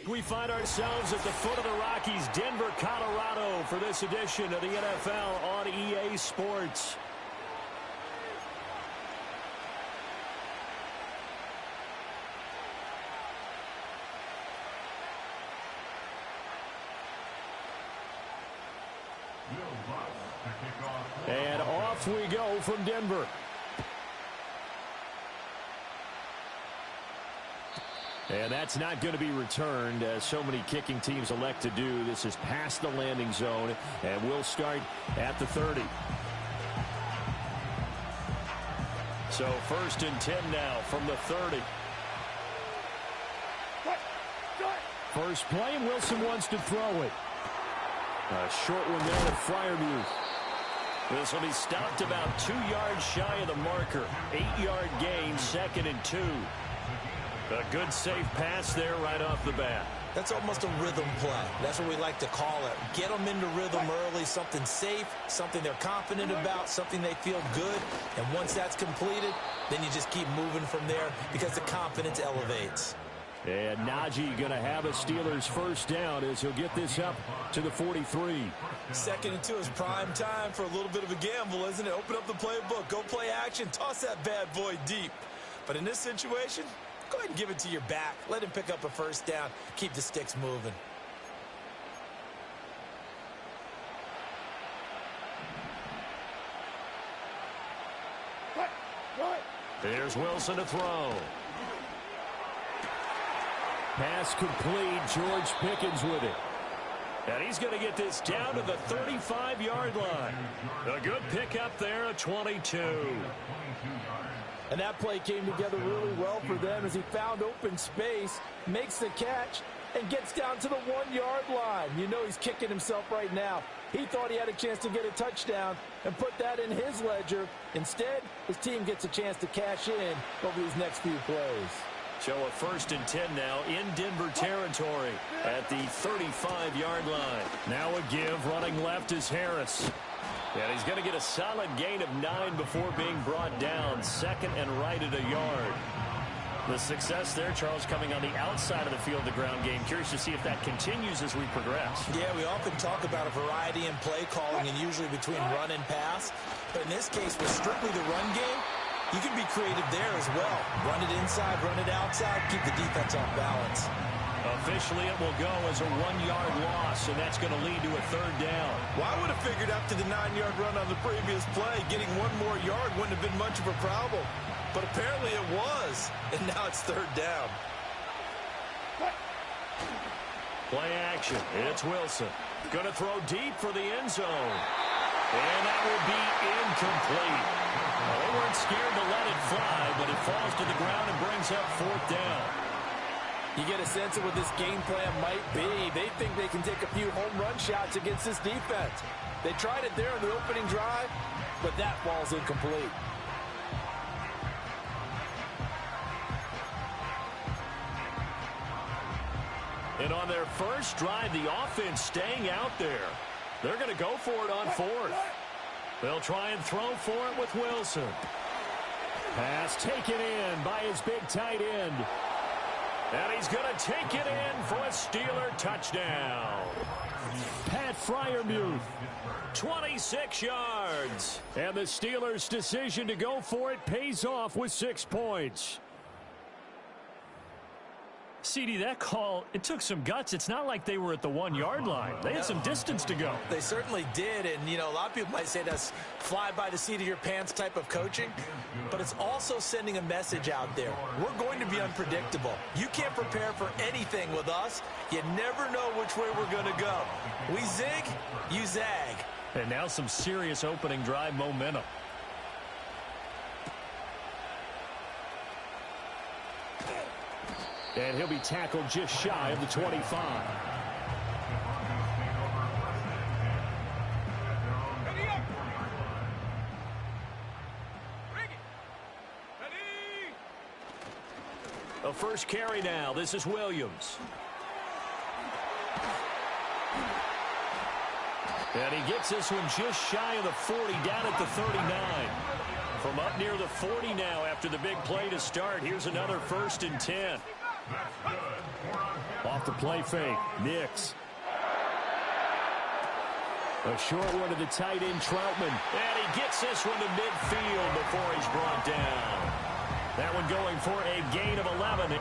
We find ourselves at the foot of the Rockies, Denver, Colorado, for this edition of the NFL on EA Sports. And off we go from Denver. And that's not going to be returned, as so many kicking teams elect to do. This is past the landing zone, and we'll start at the 30. So 1st and 10 now from the 30. First play, and Wilson wants to throw it. A short one there with Freiermuth. This will be stopped about 2 yards shy of the marker. 8-yard gain, 2nd and 2. A good safe pass there right off the bat. That's almost a rhythm play. That's what we like to call it. Get them into rhythm early, something safe, something they're confident about, something they feel good. And once that's completed, then you just keep moving from there because the confidence elevates. And Najee going to have a Steelers first down as he'll get this up to the 43. 2nd and 2 is prime time for a little bit of a gamble, isn't it? Open up the playbook, go play action, toss that bad boy deep. But in this situation, go ahead and give it to your back. Let him pick up a first down. Keep the sticks moving. Here's Wilson to throw. Pass complete. George Pickens with it. And he's going to get this down to the 35-yard line. A good pickup there, a 22. And that play came together really well for them as he found open space, makes the catch, and gets down to the 1-yard line. You know he's kicking himself right now. He thought he had a chance to get a touchdown and put that in his ledger. Instead, his team gets a chance to cash in over these next few plays. So a 1st and 10 now in Denver territory at the 35-yard line. Now a give, running left is Harris. And he's going to get a solid gain of 9 before being brought down. 2nd and right at a yard. The success there, Charles, coming on the outside of the field, the ground game. Curious to see if that continues as we progress. Yeah, we often talk about a variety in play calling and usually between run and pass. But in this case, with strictly the run game, you can be creative there as well. Run it inside, run it outside, keep the defense off balance. Officially, it will go as a 1-yard loss, and that's going to lead to a 3rd down. Well, I would have figured after the 9-yard run on the previous play, getting 1 more yard wouldn't have been much of a problem. But apparently it was, and now it's 3rd down. Play action. It's Wilson. Going to throw deep for the end zone. And that will be incomplete. Well, they weren't scared to let it fly, but it falls to the ground and brings up 4th down. You get a sense of what this game plan might be. They think they can take a few home run shots against this defense. They tried it there in the opening drive, but that falls incomplete. And on their first drive, the offense staying out there. They're going to go for it on 4th. They'll try and throw for it with Wilson. Pass taken in by his big tight end. And he's going to take it in for a Steeler touchdown. Pat Freiermuth, 26 yards. And the Steelers' decision to go for it pays off with 6 points. CD, that call, it took some guts. It's not like they were at the 1-yard line. They had some distance to go. They certainly did, and, you know, a lot of people might say that's fly by the seat of your pants type of coaching, but it's also sending a message out there. We're going to be unpredictable. You can't prepare for anything with us. You never know which way we're going to go. We zig, you zag. And now some serious opening drive momentum. And he'll be tackled just shy of the 25. A first carry now. This is Williams. And he gets this one just shy of the 40, down at the 39. From up near the 40 now after the big play to start. Here's another 1st and 10. Off off the play fake. Nix. A short one to the tight end, Troutman. And he gets this one to midfield before he's brought down. That one going for a gain of 11.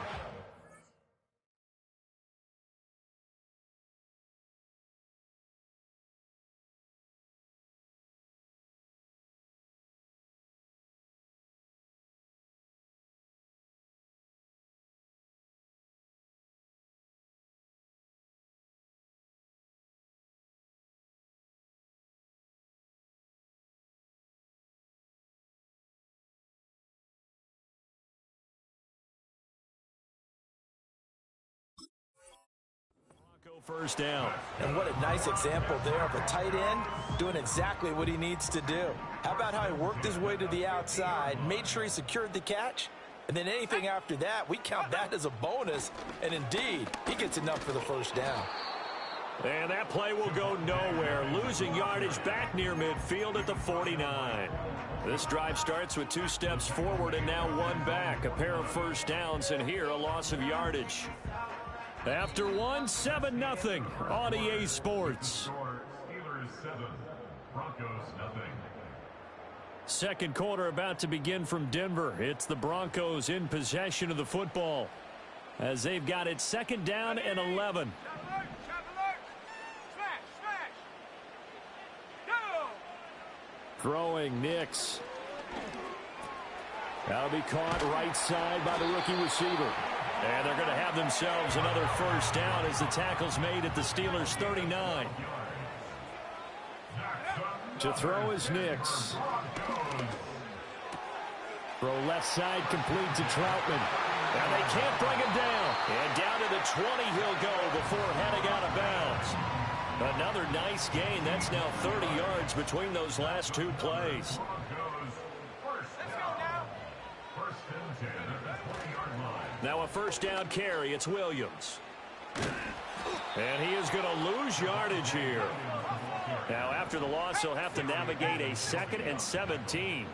First down. And what a nice example there of a tight end doing exactly what he needs to do. How about how he worked his way to the outside, made sure he secured the catch, and then anything after that, we count that as a bonus. And indeed, he gets enough for the first down. And that play will go nowhere. Losing yardage back near midfield at the 49. This drive starts with 2 steps forward and now 1 back. A pair of first downs, and here a loss of yardage. After 1, 7-0 on EA Sports. Steelers 7, Broncos 0. Second quarter about to begin from Denver. It's the Broncos in possession of the football as they've got it second down and 11. Throwing Nix. That'll be caught right side by the rookie receiver. And they're going to have themselves another first down as the tackle's made at the Steelers' 39. To throw is Nix. Throw left side complete to Troutman. And they can't bring him down. And down to the 20 he'll go before heading out of bounds. Another nice gain. That's now 30 yards between those last 2 plays. Now a first down carry. It's Williams. And he is going to lose yardage here. Now after the loss, he'll have to navigate a 2nd and 17.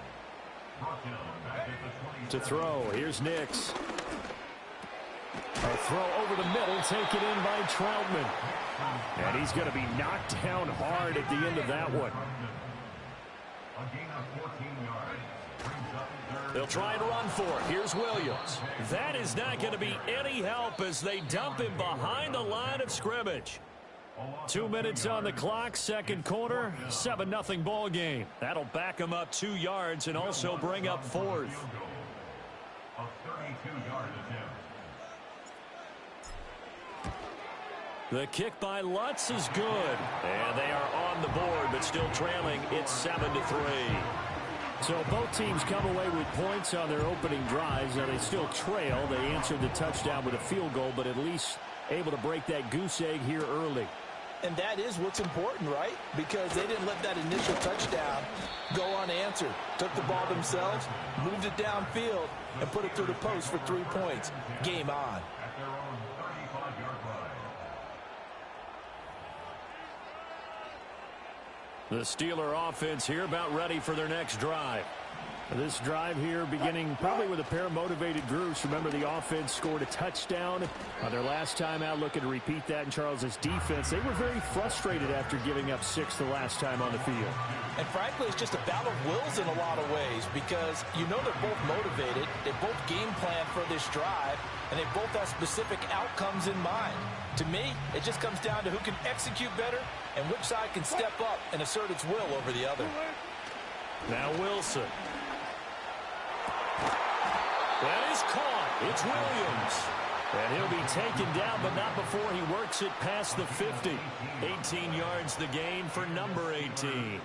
To throw, here's Nix. A throw over the middle, taken in by Troutman. And he's going to be knocked down hard at the end of that one. They'll try and run for it. Here's Williams. That is not going to be any help as they dump him behind the line of scrimmage. 2 minutes on the clock, second quarter, 7-0 ball game. That'll back him up 2 yards and also bring up 4th. The kick by Lutz is good. And they are on the board, but still trailing. It's 7-3. So both teams come away with points on their opening drives. Now they still trail. They answered the touchdown with a field goal, but at least able to break that goose egg here early. And that is what's important, right? Because they didn't let that initial touchdown go unanswered. Took the ball themselves, moved it downfield, and put it through the post for 3 points. Game on. The Steeler offense here about ready for their next drive. This drive here beginning probably with a pair of motivated groups. Remember, the offense scored a touchdown on their last time out, looking to repeat that in Charles's defense. They were very frustrated after giving up 6 the last time on the field. And frankly, it's just a battle of wills in a lot of ways because you know they're both motivated. They both game plan for this drive, and they both have specific outcomes in mind. To me, it just comes down to who can execute better and which side can step up and assert its will over the other. Now Wilson. That is caught. It's Williams. And he'll be taken down, but not before he works it past the 50. 18 yards the gain for number 18.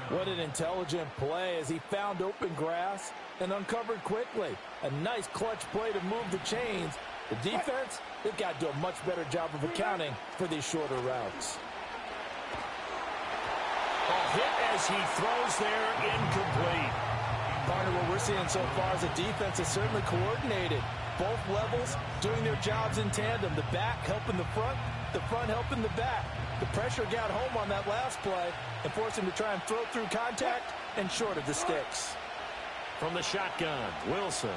What an intelligent play as he found open grass and uncovered quickly. A nice clutch play to move the chains. The defense, they've got to do a much better job of accounting for these shorter routes. A hit as he throws there, incomplete. Partner, what we're seeing so far is the defense is certainly coordinated. Both levels doing their jobs in tandem. The back helping the front helping the back. The pressure got home on that last play and forced him to try and throw through contact and short of the sticks. From the shotgun, Wilson.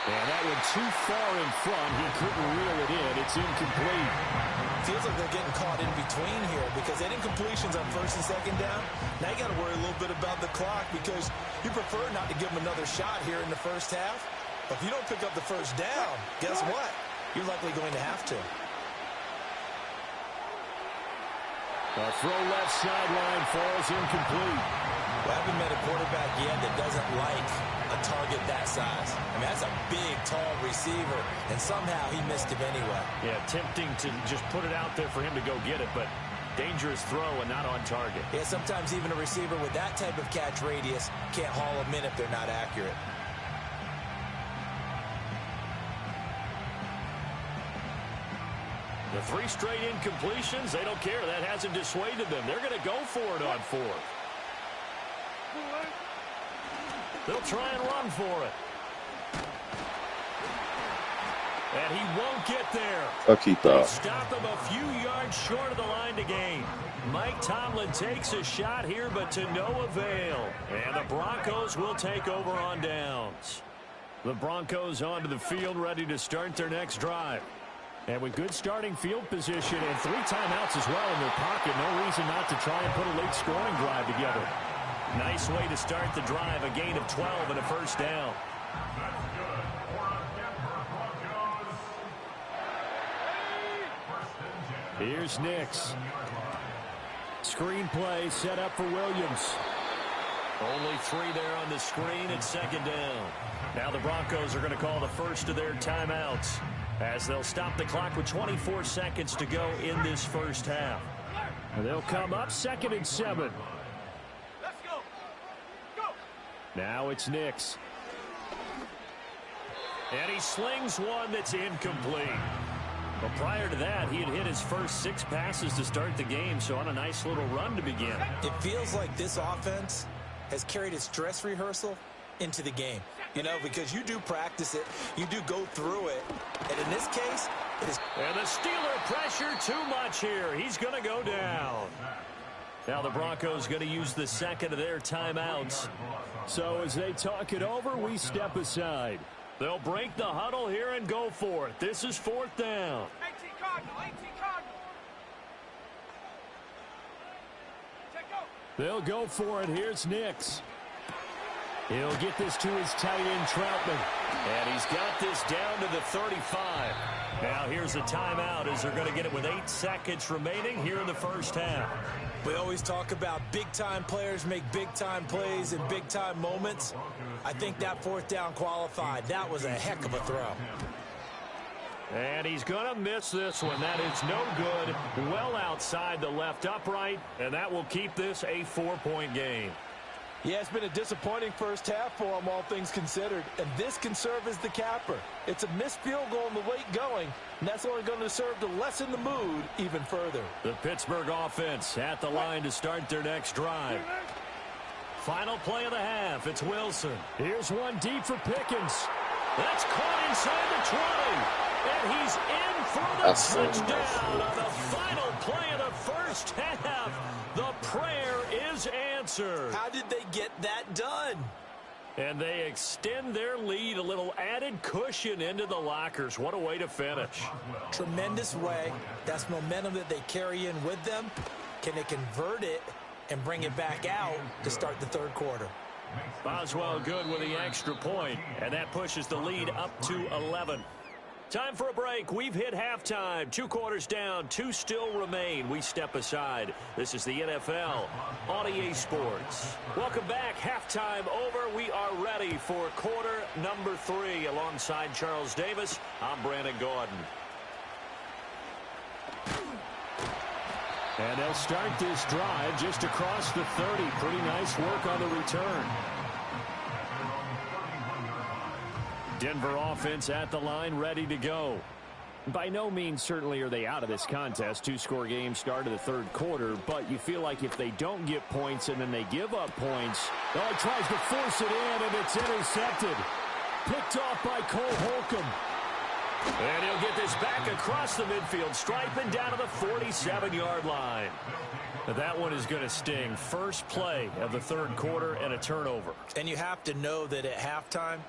And that one too far in front. He couldn't reel it in. It's incomplete. Feels like they're getting caught in between here because they didn't incompletions on first and second down. Now you got to worry a little bit about the clock because you prefer not to give them another shot here in the first half. But if you don't pick up the first down, guess what? You're likely going to have to. A throw left sideline falls incomplete. We haven't met a quarterback yet that doesn't like a target that size. I mean, that's a big, tall receiver, and somehow he missed him anyway. Yeah, tempting to just put it out there for him to go get it, but dangerous throw and not on target. Yeah, sometimes even a receiver with that type of catch radius can't haul them in if they're not accurate. The 3 straight incompletions, they don't care. That hasn't dissuaded them. They're going to go for it on 4th. They'll try and run for it. And he won't get there. They stop him a few yards short of the line to gain. Mike Tomlin takes a shot here, but to no avail. And the Broncos will take over on downs. The Broncos onto the field, ready to start their next drive. And with good starting field position and 3 timeouts as well in their pocket, no reason not to try and put a late scoring drive together. Nice way to start the drive, a gain of 12 and a first down. Here's Nix. Screen play set up for Williams. Only 3 there on the screen at second down. Now the Broncos are going to call the first of their timeouts as they'll stop the clock with 24 seconds to go in this first half. And they'll come up 2nd and 7. Let's go. Go. Now it's Nix. And he slings one that's incomplete. Well, prior to that, he had hit his first 6 passes to start the game, so on a nice little run to begin. It feels like this offense has carried its dress rehearsal into the game. You know, because you do practice it, you do go through it, and in this case, it is... And the Steeler pressure too much here. He's going to go down. Now the Broncos going to use the second of their timeouts. So as they talk it over, we step aside. They'll break the huddle here and go for it. This is 4th down. 18 Cardinal, 18 Cardinal. Check go. They'll go for it. Here's Nix. He'll get this to his tight end, Troutman. And he's got this down to the 35. Now here's a timeout as they're going to get it with 8 seconds remaining here in the first half. We always talk about big-time players make big-time plays in big-time moments. I think that 4th down qualified. That was a heck of a throw. And he's going to miss this one. That is no good. Well outside the left upright. And that will keep this a 4-point game. Yeah, it's been a disappointing first half for him, all things considered. And this can serve as the capper. It's a missed field goal in the late going, and that's only going to serve to lessen the mood even further. The Pittsburgh offense at the line to start their next drive. Final play of the half. It's Wilson. Here's one deep for Pickens. That's caught inside the 20. And he's in for the touchdown on the final play of the first half. The prayer is answered. How did they get that done? And they extend their lead, a little added cushion into the lockers. What a way to finish. Tremendous way. That's momentum that they carry in with them. Can they convert it and bring it back out to start the 3rd quarter? Boswell good with the extra point, and that pushes the lead up to 11. Time for a break. We've hit halftime. 2 quarters down, 2 still remain. We step aside. This is the NFL on EA Sports. Welcome back. Halftime over. We are ready for quarter number 3. Alongside Charles Davis, I'm Brandon Gordon. And they'll start this drive just across the 30. Pretty nice work on the return. Denver offense at the line, ready to go. By no means certainly are they out of this contest. 2-score game start of the 3rd quarter, but you feel like if they don't get points and then they give up points, oh, he tries to force it in, and it's intercepted. Picked off by Cole Holcomb. And he'll get this back across the midfield stripe and down to the 47-yard line. That one is going to sting. First play of the 3rd quarter and a turnover. And you have to know that at halftime,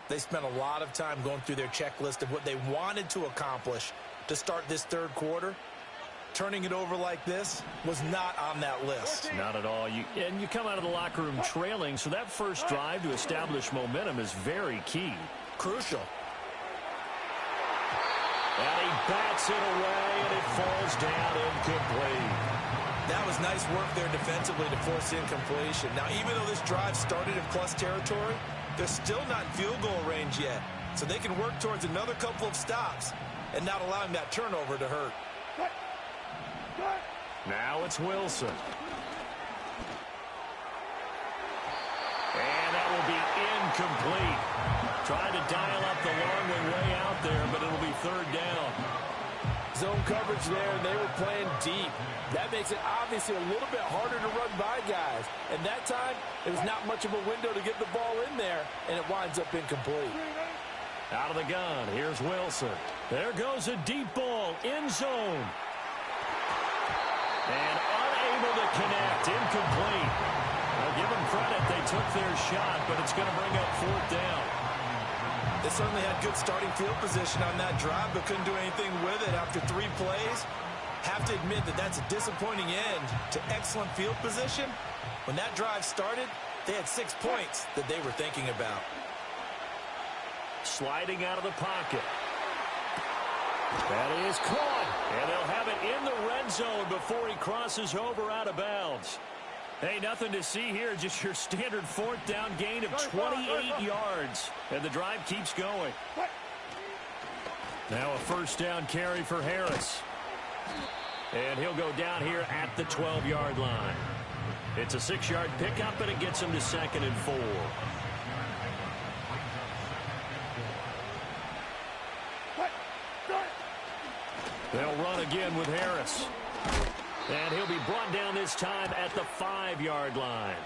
They spent a lot of time going through their checklist of what they wanted to accomplish to start this third quarter. Turning it over like this was not on that list. Not at all. You come out of the locker room trailing, so that first drive to establish momentum is very key. Crucial. And he bats it away, and it falls down incomplete. That was nice work there defensively to force incompletion. Now, even though this drive started in plus territory, they're still not in field goal range yet. So they can work towards another couple of stops and not allowing that turnover to hurt. Now it's Wilson. And that will be incomplete. Trying to dial up the long way out there, but it'll be third down. Zone coverage there, and they were playing deep. That makes it obviously a little bit harder to run by guys. And that time, it was not much of a window to get the ball in there, and it winds up incomplete. Out of the gun, here's Wilson. There goes a deep ball, in zone. And unable to connect, incomplete. I'll give them credit, they took their shot, but it's going to bring up fourth down. They certainly had good starting field position on that drive, but couldn't do anything with it after 3 plays. Have to admit that that's a disappointing end to excellent field position. When that drive started, they had 6 points that they were thinking about. Sliding out of the pocket. That is caught. And they'll have it in the red zone before he crosses over out of bounds. Hey, nothing to see here, just your standard fourth down gain of 28 yards. And the drive keeps going. Now a first down carry for Harris. And he'll go down here at the 12-yard line. It's a 6-yard pickup, and it gets him to 2nd and 4. They'll run again with Harris. And he'll be brought down this time at the 5-yard line.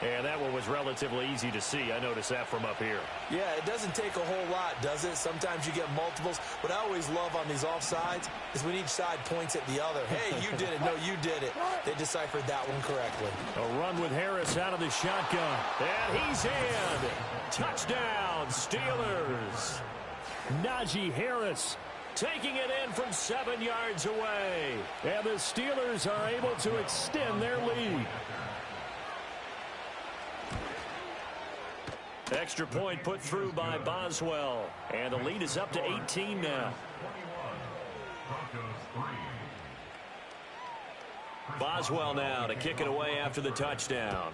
And that one was relatively easy to see. I noticed that from up here. Yeah, it doesn't take a whole lot, does it? Sometimes you get multiples. What I always love on these offsides is when each side points at the other. Hey, you did it. No, you did it. They deciphered that one correctly. A run with Harris out of the shotgun. And he's in. Touchdown, Steelers. Najee Harris taking it in from 7 yards away. And the Steelers are able to extend their lead. Extra point put through by Boswell. And the lead is up to 18 now. Boswell now to kick it away after the touchdown.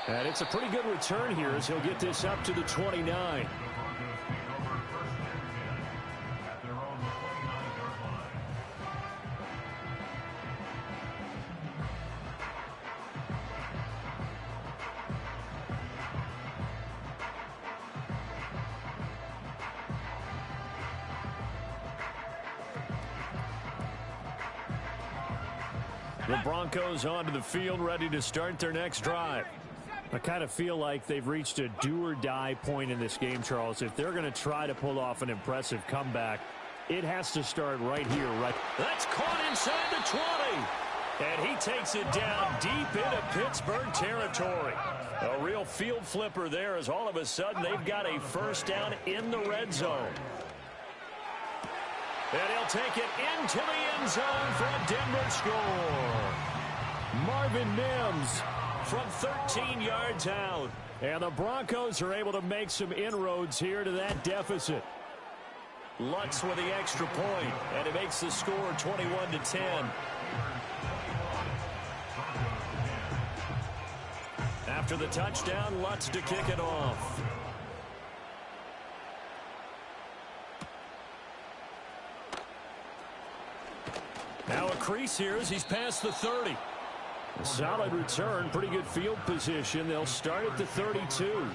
And it's a pretty good return here as he'll get this up to the 29. The Broncos onto the field, ready to start their next drive. I kind of feel like they've reached a do-or-die point in this game, Charles. If they're going to try to pull off an impressive comeback, it has to start right here. Right. That's caught inside the 20. And he takes it down deep into Pittsburgh territory. A real field flipper there as all of a sudden they've got a first down in the red zone. And he'll take it into the end zone for a Denver score. Marvin Mims from 13 yards out. And the Broncos are able to make some inroads here to that deficit. Lutz with the extra point, and it makes the score 21-10. After the touchdown, Lutz to kick it off. Now a crease here as he's past the 30. A solid return, pretty good field position. They'll start at the 32.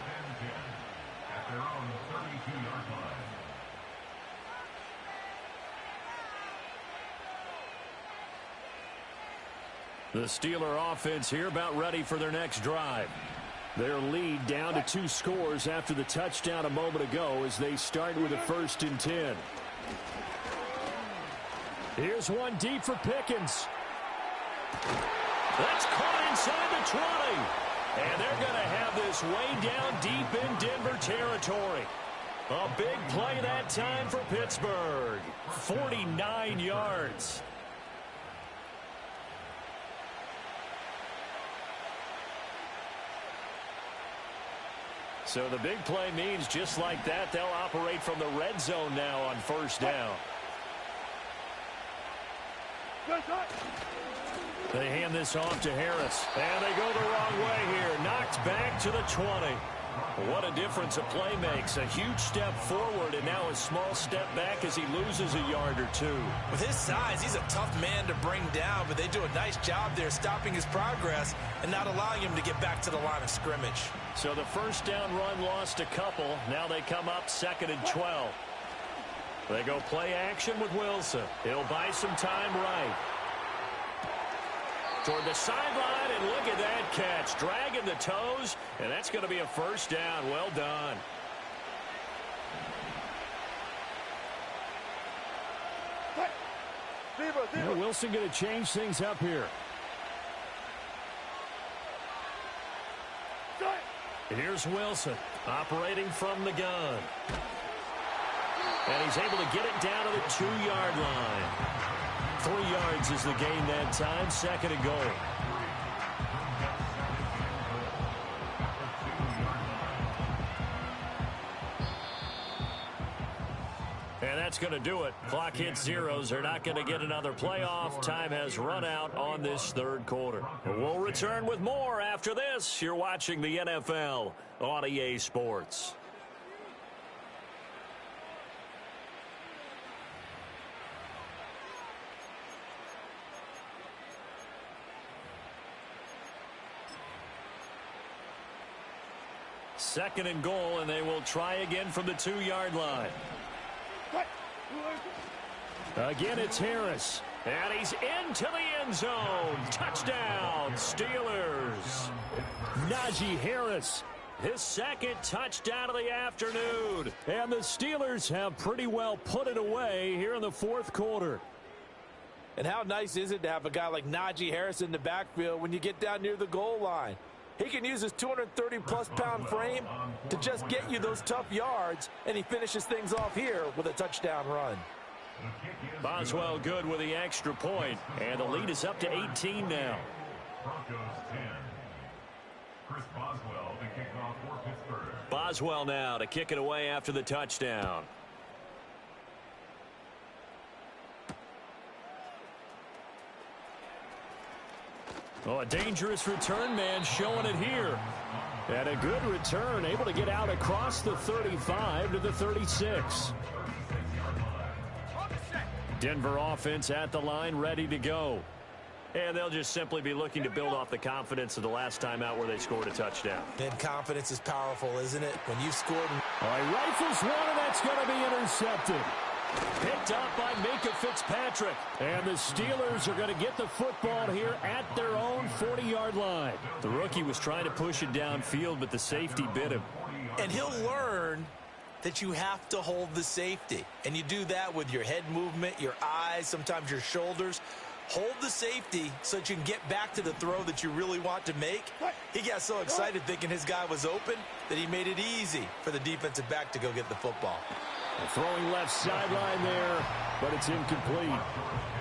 The Steeler offense here about ready for their next drive. Their lead down to 2 scores after the touchdown a moment ago as they start with a 1st and 10. Here's one deep for Pickens. That's caught inside the 20. And they're going to have this way down deep in Denver territory. A big play that time for Pittsburgh. 49 yards. So the big play means just like that, they'll operate from the red zone now on first down. They hand this off to Harris. And they go the wrong way here. Knocked back to the 20. What a difference a play makes. A huge step forward and now a small step back as he loses a yard or two. With his size, he's a tough man to bring down, but they do a nice job there stopping his progress and not allowing him to get back to the line of scrimmage. So the first down run lost a couple. Now they come up 2nd and 12. They go play action with Wilson. He'll buy some time right. Toward the sideline, and look at that catch. Dragging the toes, and that's going to be a first down. Well done. Well, Wilson going to change things up here. And here's Wilson operating from the gun. And he's able to get it down to the 2-yard line. 3 yards is the gain that time. 2nd and goal. And that's going to do it. Clock hits zeros. They're not going to get another playoff. Time has run out on this 3rd quarter. We'll return with more after this. You're watching the NFL on EA Sports. Second and goal, and they will try again from the 2-yard line. Again, it's Harris. And he's into the end zone. Touchdown, Steelers. Najee Harris, his 2nd touchdown of the afternoon. And the Steelers have pretty well put it away here in the 4th quarter. And how nice is it to have a guy like Najee Harris in the backfield when you get down near the goal line? He can use his 230-plus pound frame to just get you those tough yards, and he finishes things off here with a touchdown run. Boswell good with the extra point, and the lead is up to 18 now. Broncos 10. Chris Boswell to kick off for Pittsburgh. Boswell now to kick it away after the touchdown. Oh, a dangerous return man showing it here. And a good return, able to get out across the 35 to the 36. Denver offense at the line, ready to go. And they'll just simply be looking to build off the confidence of the last time out where they scored a touchdown. And confidence is powerful, isn't it? When you've scored. All right, rifles one, and that's going to be intercepted. Picked up by Minka Fitzpatrick. And the Steelers are going to get the football here at their own 40-yard line. The rookie was trying to push it downfield, but the safety bit him. And he'll learn that you have to hold the safety. And you do that with your head movement, your eyes, sometimes your shoulders. Hold the safety so that you can get back to the throw that you really want to make. He got so excited thinking his guy was open that he made it easy for the defensive back to go get the football. Throwing left sideline there, but it's incomplete.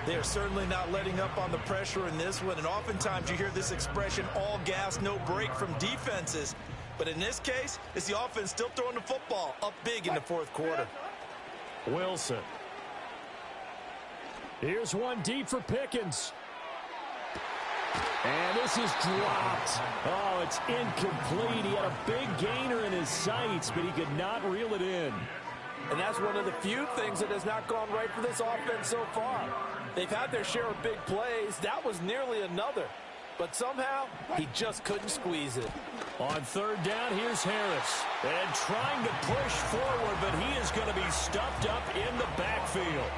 They are certainly not letting up on the pressure in this one, and oftentimes you hear this expression, all gas, no break from defenses. But in this case, it's the offense still throwing the football up big in the 4th quarter. Wilson. Here's one deep for Pickens. And this is dropped. Oh, it's incomplete. He had a big gainer in his sights, but he could not reel it in. And that's one of the few things that has not gone right for this offense so far. They've had their share of big plays. That was nearly another. But somehow, he just couldn't squeeze it. On 3rd down, here's Harris. And trying to push forward, but he is going to be stuffed up in the backfield.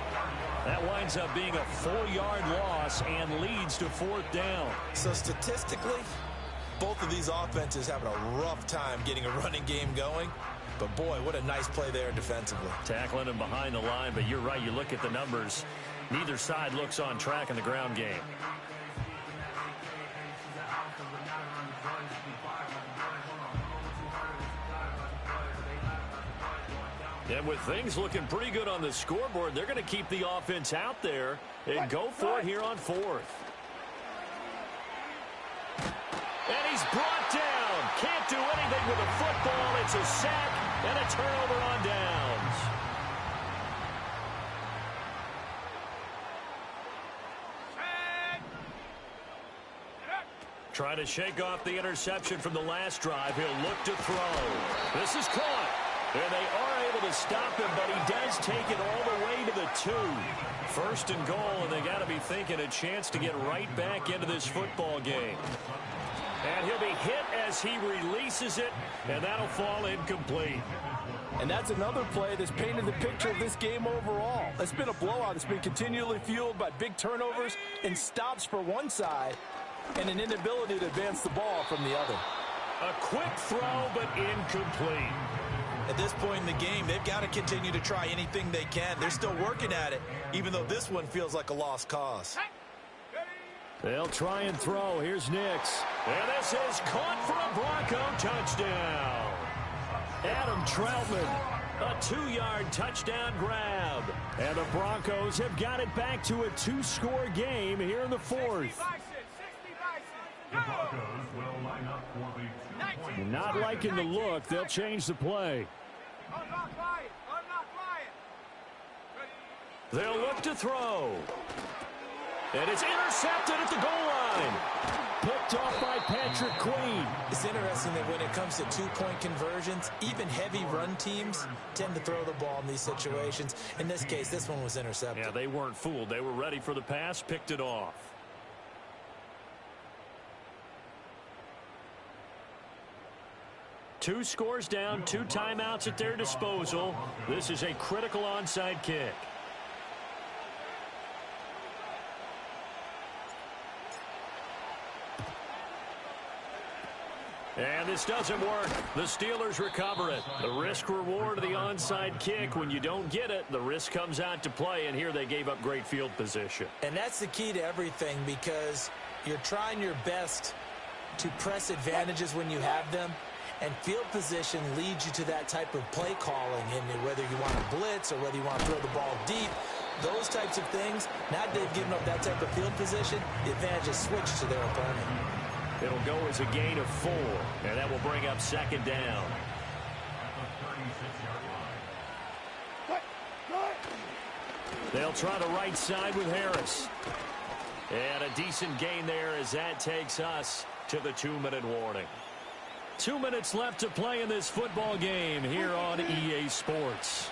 That winds up being a 4-yard loss and leads to 4th down. So statistically, both of these offenses having a rough time getting a running game going. But, boy, what a nice play there defensively. Tackling him behind the line, but you're right. You look at the numbers. Neither side looks on track in the ground game. And with things looking pretty good on the scoreboard, they're going to keep the offense out there and go for it here on fourth. And he's brought down. Can't do anything with the football. It's a sack and a turnover on downs. Trying to shake off the interception from the last drive. He'll look to throw. This is caught. And they are able to stop him, but he does take it all the way to the 2. First and goal, and they got to be thinking a chance to get right back into this football game. And he'll be hit as he releases it, and that'll fall incomplete. And that's another play that's painted the picture of this game overall. It's been a blowout. It's been continually fueled by big turnovers and stops for one side and an inability to advance the ball from the other. A quick throw, but incomplete. At this point in the game, they've got to continue to try anything they can. They're still working at it, even though this one feels like a lost cause. They'll try and throw. Here's Nix. And this is caught for a Bronco touchdown. Adam Troutman, a 2-yard touchdown grab. And the Broncos have got it back to a 2-score game here in the fourth. The Broncos will line up for the 2-point. Not liking the look. They'll change the play. They'll look to throw. And it's intercepted at the goal line. Picked off by Patrick Queen. It's interesting that when it comes to 2-point conversions, even heavy run teams tend to throw the ball in these situations. In this case, this one was intercepted. Yeah, they weren't fooled. They were ready for the pass, picked it off. Two scores down, 2 timeouts at their disposal. This is a critical onside kick. And this doesn't work. The Steelers recover it. The risk-reward of the onside kick. When you don't get it, the risk comes out to play, and here they gave up great field position. And that's the key to everything, because you're trying your best to press advantages when you have them, and field position leads you to that type of play calling, and whether you want to blitz or whether you want to throw the ball deep, those types of things. Now that they've given up that type of field position, the advantage is switched to their opponent. It'll go as a gain of 4, and that will bring up second down. They'll try the right side with Harris. And a decent gain there as that takes us to the 2-minute warning. 2 minutes left to play in this football game here on EA Sports.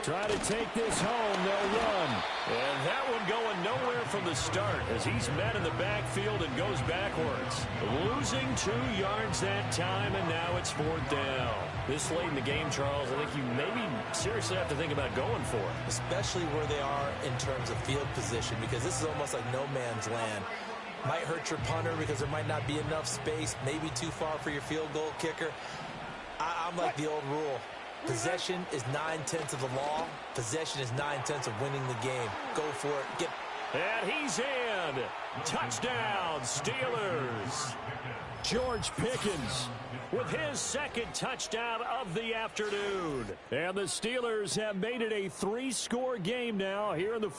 Try to take this home. They'll run. And that one going nowhere from the start as he's met in the backfield and goes backwards. Losing 2 yards that time, and now it's 4th down. This late in the game, Charles, I think you maybe seriously have to think about going for it. Especially where they are in terms of field position, because this is almost like no man's land. Might hurt your punter because there might not be enough space, maybe too far for your field goal kicker. I'm like the old rule. Possession is 9/10 of the law. Possession is 9/10 of winning the game. Go for it. And he's in. Touchdown, Steelers. George Pickens with his second touchdown of the afternoon. And the Steelers have made it a 3-score game now here in the